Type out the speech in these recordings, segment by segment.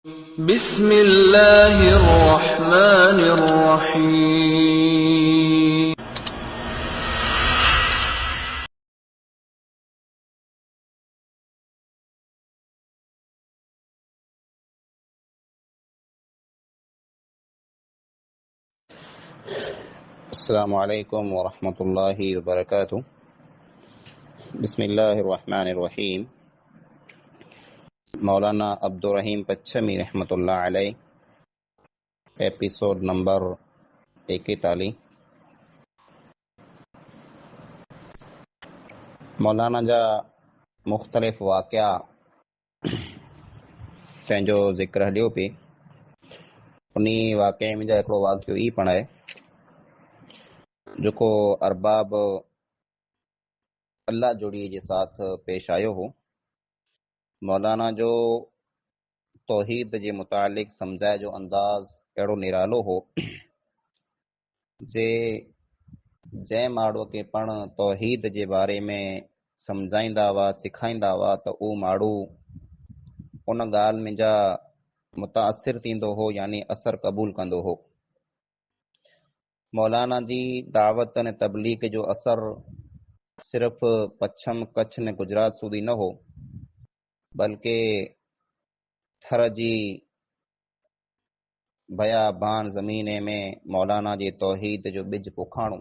بسم اللہ الرحمن الرحیم۔ السلام علیکم ورحمۃ اللہ وبرکاتہ۔ بسم اللہ الرحمن الرحیم۔ مولانا عبدالرحیم پچھمی رحمۃ اللہ علیہ، ایپیسوڈ نمبر 41۔ مولانا جا مختلف واقعہ جو ذکر ہلیو پی، انہی واقعے میں جا ایکڑو واقعو ای پڑ ہے جو کو ارباب اللہ جوڑی کے ساتھ پیش آیو ہو۔ مولانا جو توحید کے متعلق سمجھائے جو انداز اڑو نرالو ہو جے ماڑو کے پن توحید کے بارے میں سمجھائیندہ ہوا سکھائیندہ ہوا تو او ماڑو ان گال میں جا متاثر تیندو ہو، یعنی اثر قبول کندو ہو۔ مولانا جی دعوت نے تبلیغ جو اثر صرف پچھم کچھ نے گجرات سودی نہ ہو، بلکہ تھر جی بیابان زمینے میں مولانا جی توحید جو بج پوکھاڑو۔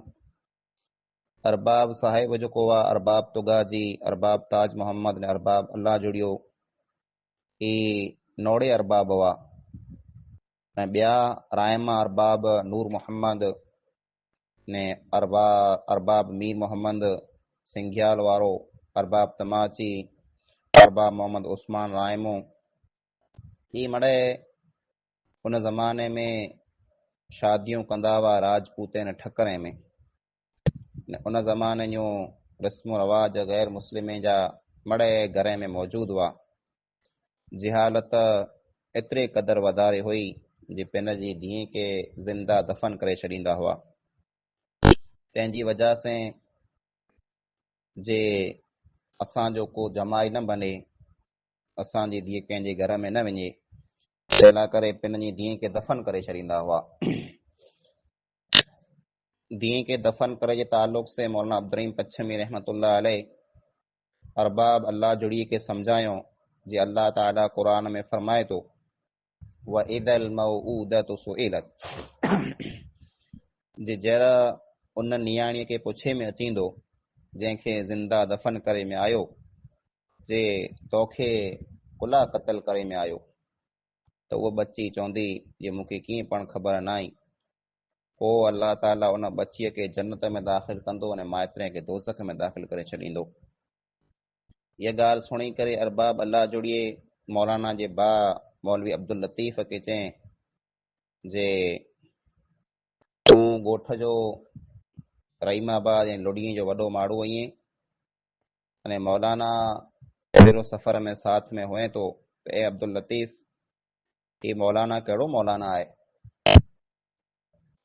ارباب صاحب جو کو ارباب تگا جی، ارباب تاج محمد نے ارباب اللہ جڑیو، ای نوڑے ارباب ہوا بیا رائمہ ارباب نور محمد نے ارباب میر محمد سنگھیال وارو، ارباب تماچی، ارباب محمد عثمان رائمو، ای مڑے ان زمانے میں شادیوں کندا ہوا راجپوتے نے ٹھکرے میں۔ ان زمانے جو رسم و رواج غیر مسلمیں جا مڑے گھرے میں موجود ہوا۔ جہالت اترے قدر ودارے ہوئی جی پن جی دھیں کے زندہ دفن کرے چھڑیندا ہوا۔ تینجی وجہ سے جے اساں جو کو جمائی نہ بنے، اساں جی دھیے کنجے گھر میں نہ ونجے، تیلا کرے پن جی دھیں کے دفن کرے چھڑیندا ہوا۔ دین کے دفن کرے جے تعلق سے مولانا عبدالرحیم پچھمی رحمۃ اللہ علیہ ارباب اللہ جڑی کے سمجھایوں جی اللہ تعالیٰ قرآن میں فرمائے تو وَإِذَا الْمَوْءُودَةُ سُئِلَتْ، جی جرا ان نیاڑی کے پوچھے میں اچیندو جن کے زندہ دفن کرے میں آیو، جے توکھے کلا قتل کرے میں آیو، تو وہ بچی چوندی جی مکھی کیں پن خبر نائی، او اللہ تعالیٰ ان بچیے کے جنت میں داخل کندو اور مائترے کے دوزخ میں داخل کرے چھڑیندو۔ یہ گال سنی کرے ارباب اللہ جوڑیے مولانا جے با مولوی عبداللطیف کے چیں جے تو گوٹھ جو رحیم آباد یا لڑی جو وڈو ماڑو آئیں اور مولانا میرو سفر میں ساتھ میں ہوئے تو اے عبداللطیف یہ مولانا کہڑو مولانا ہے،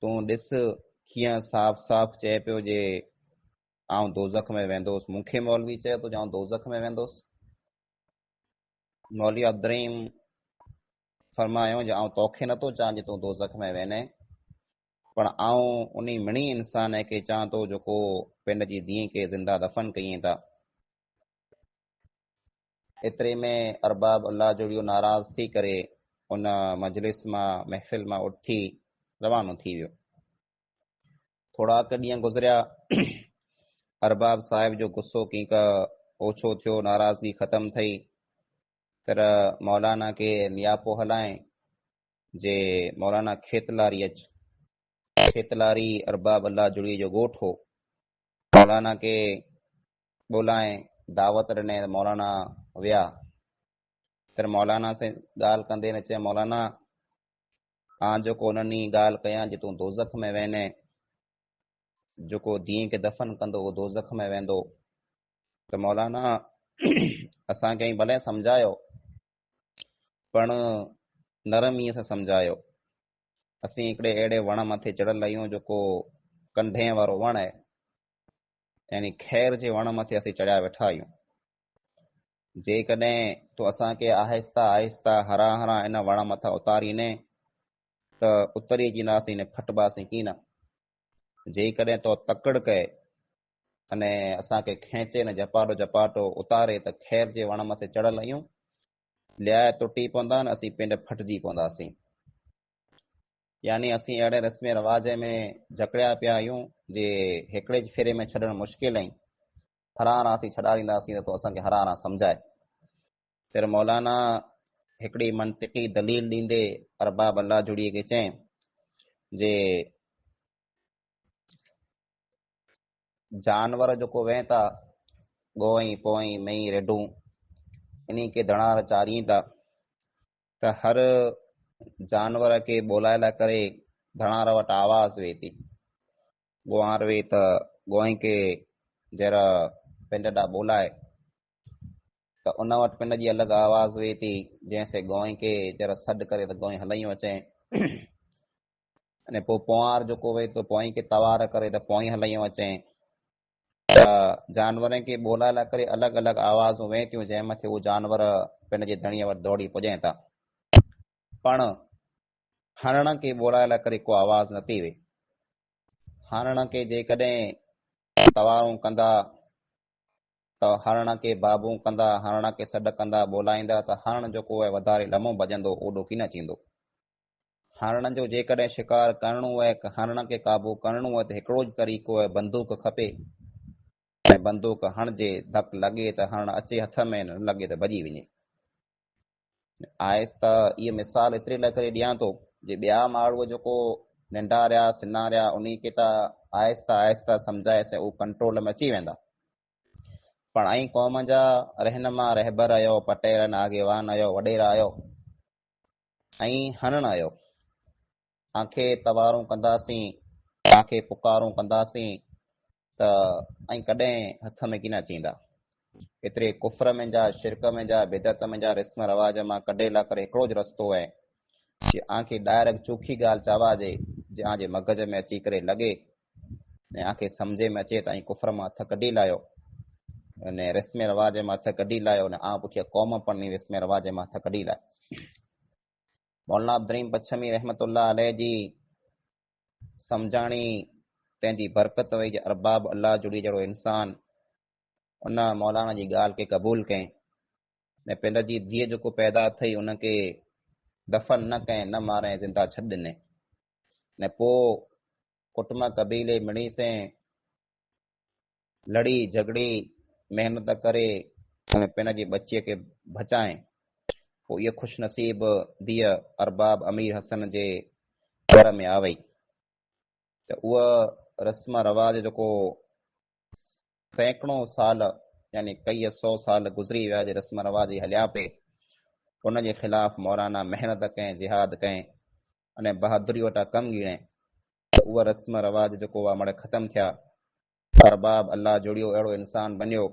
تو ڈس کیاں صاف صاف چے پیو جے آؤں دوزخ میں ویندوس، مونکھے مولوی چے تو جاؤں دوزخ میں ویندوس۔ مولوی عبدالرحیم فرمایوں جے آؤں توکھے نہ تو چاں جے تو دوزخ میں وینے، پر آؤں انہی منی انسان ہے کہ چاں تو جو کو پنڈ جی دین کے زندہ دفن کئیں تا۔ اترے میں ارباب اللہ جوڑیو ناراض تھی کرے ان مجلس ماں محفل ماں اٹھی روانو تھی ویو۔ تھوڑا کڈیاں گزریا ارباب صاحب جو غصو کی کا اوچھو تھیو، ناراضگی ختم تھی، پھر مولانا کے نیاپو ہلائیں جے مولانا کھیتلاری اچ، کھیتلاری ارباب اللہ جڑی جو گوٹھ ہو، مولانا کے بلائیں دعوت رنے مولانا ویا، پھر مولانا سے گال کندے نے چے مولانا آن جو کو انہی گال کیاں جے تو دوزخ میں وینے، جو کو دین کے دفن کندو وہ دوزخ میں ویندو۔ تو مولانا اساں کہیں بھلے سمجھایو پن نرمی سے سمجھایو، اسیں ہکڑے ایڑے وڻ متھے چڑھل لایوں جو کو کنڈھیں وارو وڻ ہے، یعنی خیر جے وڻ متھے اسی چڑھیا ویٹھا آیوں، जेकॾहिं तूं असांखे आहिस्ता आहिस्ता हरा हरा इन वण मथां उतारीने त उतरी वेंदासीं ने फटबासीं कीन। जेकॾहिं तो तकड़ कए अने असांखे खेचे न झपाटो झपाटो उतारे त ख़ैर जे वण मथे चढ़ल आहियूं, लियाए टुटी पवंदा न असीं पिंड फटजी पवंदासीं। यानी असीं अहिड़े रस्म रिवाज में जकड़िया पिया आहियूं जे हिकिड़े फेरे में छॾणु मुश्किल आहिनि, हरा हरा असीं छॾारींदासीं त तो असांखे हरा हरा सम्झाए। फिर मौलाना हिकिड़ी मंतिकी दलील ॾींदे अरबाब अल्लाह जुड़ीअ खे चई जे जानवर जेको वेह था गोई पोई मई रेडूं इन्ही खे धणार चारीनि था त हर जानवर खे ॿोलाए लाइ करे धणार वटि आवाज़ वेह थी। गुआर वे त गोई खे जरा पिंड ॾांहुं ॿोलाए त उन वटि पिंड जी अलॻि आवाज़ वेह थी, जंहिंसे गोई खे जरा सॾु करे त गोई हलायूं अचे। अने पोइ पोआर जेको वेह थो पोई खे तवार करे त पोई हलायूं अचे। त जानवरनि खे ॿोलाए लाइ करे अलॻि अलॻि आवाज़ूं वेह थियूं, जंहिं मथे उहे जानवर पिंड जे धणीअ वटि दौड़ी पुॼनि था। पण हरण खे ॿोलाए लाइ करे को आवाज़ नथी वे। हरण खे जेकॾहिं तवारूं कंदा त हरण खे बाबू कंदा, हरण खे सॾु कंदा ॿोलाईंदा त हरण जेको आहे वधारे लमो भॼंदो, ओॾो कीन थींदो। हरण जो जेकॾहिं शिकार करणो आहे, हरण खे क़ाबू करणो आहे त हिकिड़ो ई तरीक़ो आहे, बंदूक खपे ऐं बंदूक हणिजे, धक लॻे त हरण अचे हथ में, न लॻे त भॼी वञे। आहिस्ता इहा मिसाल एतिरे लाइ करे ॾियां थो जे ॿिया माण्हू जेको नंढा रहिया सिना रहिया उन खे त आहिस्ता आहिस्ता सम्झाएसि उहे कंट्रोल में अची वेंदा। पण ऐं क़ौम जा रहनुमा रहबर आहियो, पटेल आगेवान आहियो, वॾेरा आहियो ऐं हणण आहियो, तव्हांखे तवारूं कंदासीं, तव्हांखे पुकारूं कंदासीं त ऐं कॾहिं हथ में कीन अचींदा। एतिरे कुफर में जा, शिरक में जा, बिदत में जा रस्म रवाज मां कढे लाइ करे हिकिड़ो ज रस्तो आहे जे आंखे डायरेक्ट चोखी ॻाल्हि चवाजे, जे आंजे मगज़ में अची करे लॻे ऐं आंखे सम्झे में अचे त ऐं कुफर मां हथ कढी लायो अने रस्म रवाज मां हथ कढी लायो ने आ पुठियां क़ौम पण रस्म रवाज मां हथ कढी लायो। मौलाना अब्दुर्रहीम पच्छमी रहमतुल्लाह अलैह जी सम्झाणी तंहिंजी बरकत वई जे अरबाब अल्लाह जुड़ी जहिड़ो इंसान उन मौलाना जी ॻाल्हि खे क़बूल कयईं ने पिंड जी धीअ जेको पैदा थई उनखे दफ़न न कयईं, न मारे ज़िंदा छॾ ॾिने ने पोइ कुटुंब कबीले मिड़ी से लड़ी झगड़ी महिनत करे पिंड जी बचीअ खे बचाए। पोइ इहा ख़ुशि नसीब धीअ अरबाब अमीर हसन जे घर में आवई त उहा रस्म रवाज जेको सैकड़ों साल यानी कई 100 साल गुज़री विया जे रस्म रवाज हलिया पे, उन जे ख़िलाफ़ मौलाना महिनत कयईं, जिहाद कयईं अने बहादुरी वटां कमु गिणे त उहा रस्म रवाज जेको आहे मड़े ख़तमु थिया। अरबाब अल्लाह जुड़ियो अहिड़ो इंसान बनियो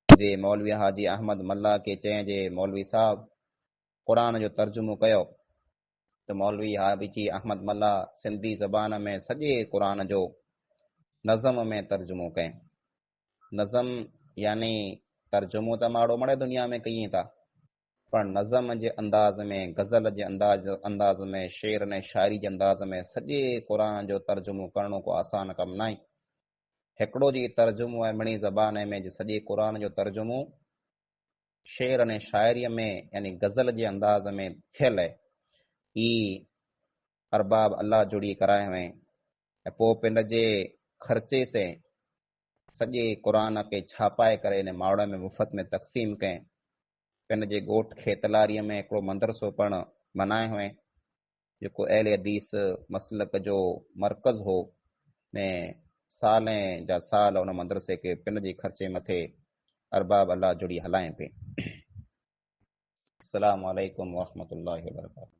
जे मौलवी हाजी अहमद मल्ला खे चई जे मौलवी साहब क़ुरान जो तर्जुमो कयो त मौलवी हाजी अहमद मल्ला सिंधी ज़बान में सॼे क़ुरान जो नज़म में तर्जुमो कयईं। नज़म यानी तर्जुमो त माड़ो मड़े दुनिया में कई था, पर नज़म जे अंदाज़ में, गज़ल जे अंदाज़ में, शेर ने शाइरी जे अंदाज़ में सॼे क़ुरान जो तर्जुमो करणो को आसान कमु न आहे। हिकिड़ो जी तर्जुमो आहे मिणी ज़बान में जे सॼे क़ुरान जो तर्जुमो शेर ने शाइरीअ में यानी गज़ल जे अंदाज़ में थियल आहे। ई अरबाब अल्लाह जुड़ी कराए हुए ऐं पोइ पिंड जे ख़र्चे से सॼे क़ुरान खे छापाए करे इन मावड़ में मुफ़्त में तक़सीम कयईं। पिंड जे ॻोठ खेतलारीअ में हिकिड़ो मदरसो पण बनाए हुए जेको अहले हदीस मसलक जो मरकज़ हो ने सालें जा साल उन मदरसे खे पिंड जे ख़र्चे मथे अरबाब अल्लाह जुड़ी हलाए पे। अस्सलामु अलैकुम वरहमतुल्लाहि वबरकातुहू।